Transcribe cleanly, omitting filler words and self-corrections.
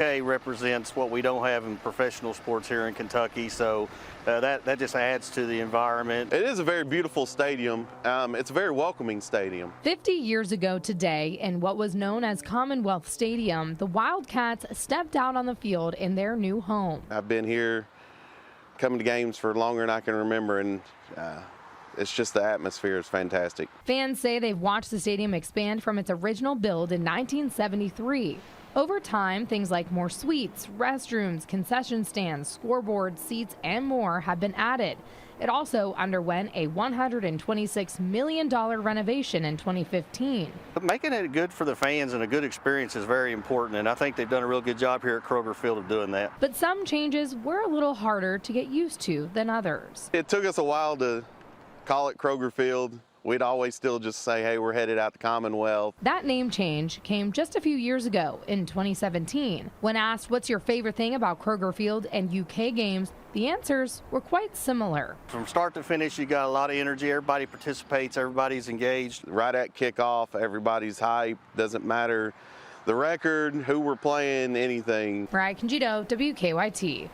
UK represents what we don't have in professional sports here in Kentucky, so that just adds to the environment. It is a very beautiful stadium. It's a very welcoming stadium. 50 years ago today, in what was known as Commonwealth Stadium, the Wildcats stepped out on the field in their new home. I've been here coming to games for longer than I can remember, and it's just the atmosphere is fantastic. Fans say they've watched the stadium expand from its original build in 1973. Over time, things like more suites, restrooms, concession stands, scoreboards, seats, and more have been added. It also underwent a $126 million renovation in 2015. But making it good for the fans and a good experience is very important, and I think they've done a real good job here at Kroger Field of doing that. But some changes were a little harder to get used to than others. It took us a while to call it Kroger Field. We'd always still just say, hey, we're headed out to Commonwealth. That name change came just a few years ago in 2017. When asked what's your favorite thing about Kroger Field and UK games, the answers were quite similar. From start to finish, you got a lot of energy. Everybody participates. Everybody's engaged. Right at kickoff, everybody's hyped. Doesn't matter the record, who we're playing, anything. Mariah Conjito, WKYT.